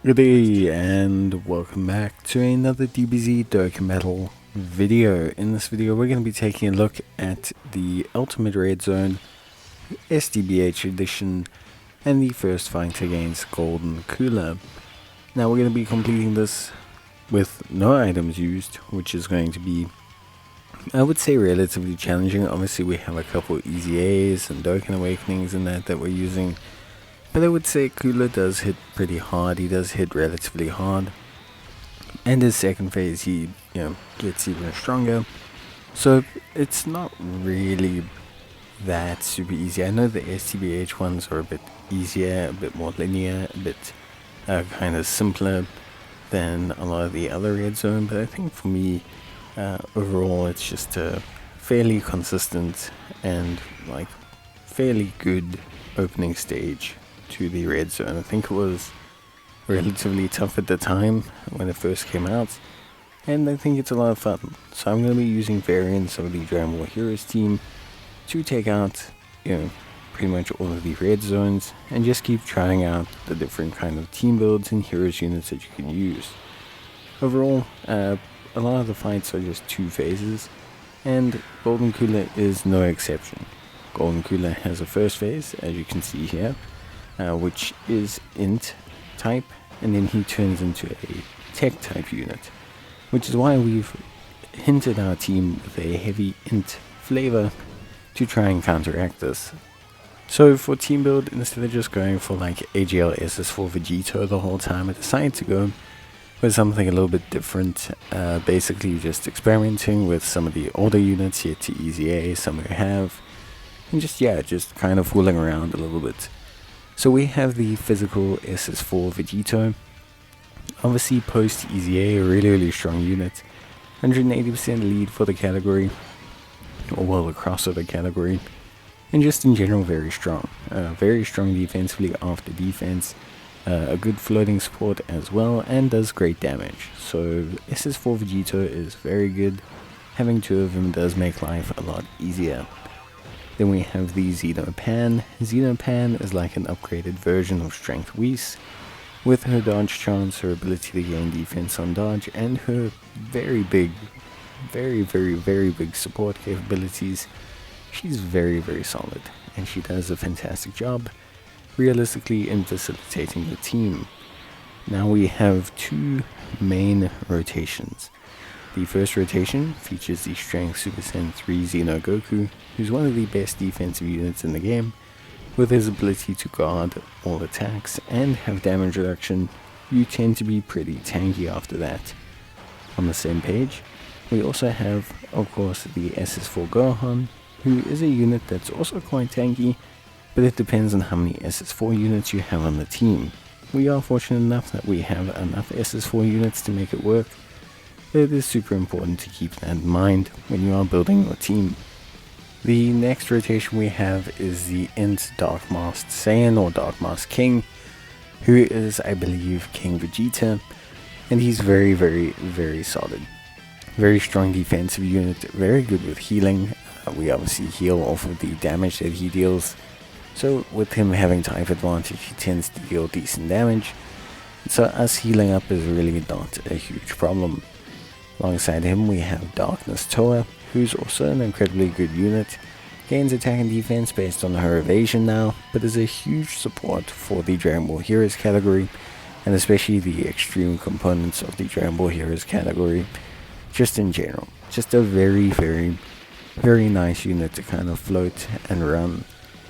Good day and welcome back to another Dbz Dokkan video. In this video we're going to be taking a look at the Ultimate Red Zone SDBH edition and the first fight against Golden Cooler. Now we're going to be completing this with no items used, which is going to be, I would say, relatively challenging. Obviously we have a couple easy A's and Dokkan Awakenings and that we're using. But I would say Cooler does hit pretty hard. He does hit relatively hard. And his second phase, he gets even stronger. So it's not really that super easy. I know the STBH ones are a bit easier, a bit more linear, a bit kind of simpler than a lot of the other Red Zone. But I think for me, overall, it's just a fairly consistent and fairly good opening stage to the Red Zone. I think it was relatively tough at the time when it first came out, and I think it's a lot of fun. So I'm going to be using variants of the Dragon Ball Heroes team to take out, pretty much all of the Red Zones, and just keep trying out the different kind of team builds and heroes units that you can use. Overall, a lot of the fights are just two phases, and Golden Cooler is no exception. Golden Cooler has a first phase, as you can see here, which is int type, and then he turns into a tech type unit, which is why we've hinted our team with a heavy int flavor to try and counteract this. So for team build, instead of just going for AGL SS4 Vegito the whole time, I decided to go with something a little bit different, basically just experimenting with some of the older units yet to easy A, some we have, and just kind of fooling around a little bit. So we have the physical SS4 Vegito, obviously post Easy A, a really strong unit, 180% lead for the category, or the crossover category, and just in general very strong defensively after defense, a good floating support as well, and does great damage. So SS4 Vegito is very good. Having two of them does make life a lot easier. Then we have the Xenopan. Xenopan is like an upgraded version of Strength Whis, with her dodge chance, her ability to gain defense on dodge, and her very big support capabilities. She's very solid, and she does a fantastic job realistically in facilitating the team. Now we have two main rotations. The first rotation features the Strength Super Saiyan 3 Xeno Goku, who's one of the best defensive units in the game, with his ability to guard all attacks and have damage reduction. You tend to be pretty tanky after that. On the same page, we also have, of course, the SS4 Gohan, who is a unit that's also quite tanky, but it depends on how many SS4 units you have on the team. We are fortunate enough that we have enough SS4 units to make it work. It is super important to keep that in mind when you are building your team. The next rotation we have is the Int Dark Masked Saiyan, or Dark Masked King, who is, I believe, King Vegeta, and he's very solid. Very strong defensive unit, very good with healing. We obviously heal off of the damage that he deals, so with him having type advantage, he tends to deal decent damage, so us healing up is really not a huge problem. Alongside him we have Darkness Toa, who's also an incredibly good unit, gains attack and defense based on her evasion now, but is a huge support for the Dragon Ball Heroes category, and especially the extreme components of the Dragon Ball Heroes category, just in general. Just a very nice unit to kind of float and run,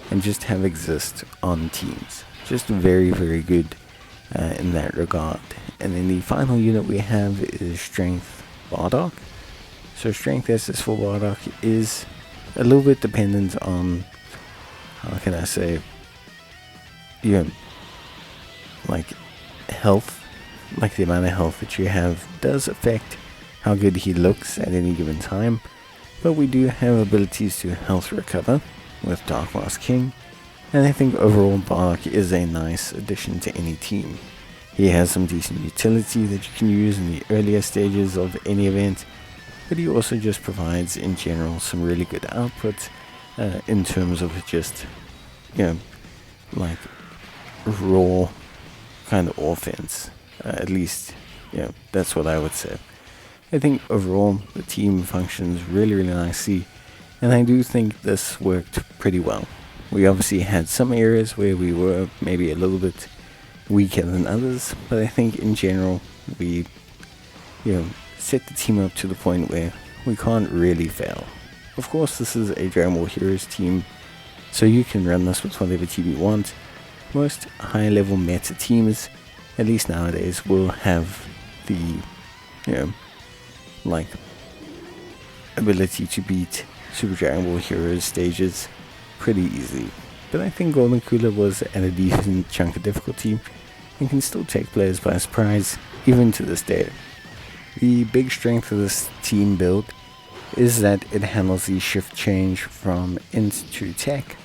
and just have exist on teams. Just very good in that regard. And then the final unit we have is Strength Bardock. So Strength SS4 Bardock is a little bit dependent on, how can I say, health. The amount of health that you have does affect how good he looks at any given time. But we do have abilities to health recover with Dark Masked King, and I think overall Bardock is a nice addition to any team. He has some decent utility that you can use in the earlier stages of any event, but he also just provides in general some really good output in terms of just raw kind of offense. At least, that's what I would say. I think overall the team functions really nicely, and I do think this worked pretty well. We obviously had some areas where we were maybe a little bit weaker than others, but I think in general we set the team up to the point where we can't really fail. Of course, this is a Dragon Ball Heroes team, so you can run this with whatever team you want. Most high level meta teams, at least nowadays, will have the ability to beat Super Dragon Ball Heroes stages pretty easily. But I think Golden Cooler was at a decent chunk of difficulty and can still take players by surprise even to this day. The big strength of this team build is that it handles the shift change from int to tech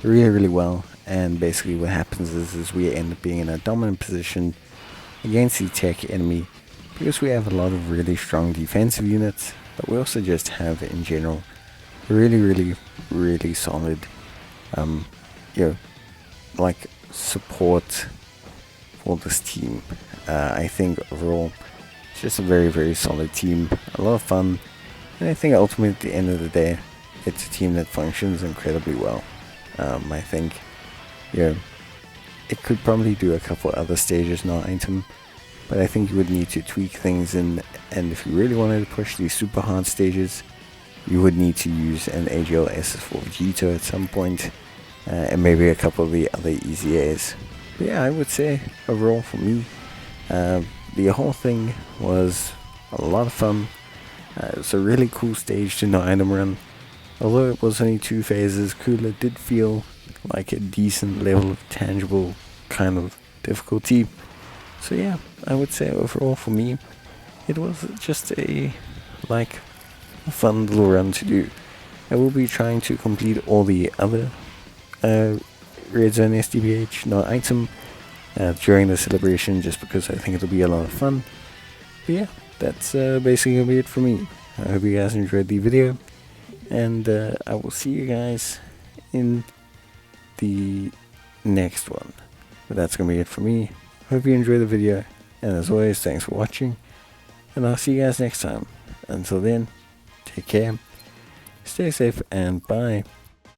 really well, and basically what happens is we end up being in a dominant position against the tech enemy because we have a lot of really strong defensive units, but we also just have in general really solid support for this team. I think overall it's just a very solid team, a lot of fun, and I think ultimately at the end of the day it's a team that functions incredibly well. I think it could probably do a couple other stages, not item, but I think you would need to tweak things and if you really wanted to push these super hard stages, you would need to use an AGL SS4 Vegito at some point, and maybe a couple of the other easy A's. But yeah, I would say overall for me, the whole thing was a lot of fun. It was a really cool stage to no item run. Although it was only 2 phases, Cooler did feel like a decent level of tangible kind of difficulty. So yeah, I would say overall for me, it was just a fun little run to do. I will be trying to complete all the other Red Zone SDBH not item during the celebration, just because I think it'll be a lot of fun. But yeah, that's basically gonna be it for me. I hope you guys enjoyed the video, and I will see you guys in the next one. But that's gonna be it for me. Hope you enjoyed the video, and as always, thanks for watching, and I'll see you guys next time. Until then, take care, stay safe, and bye.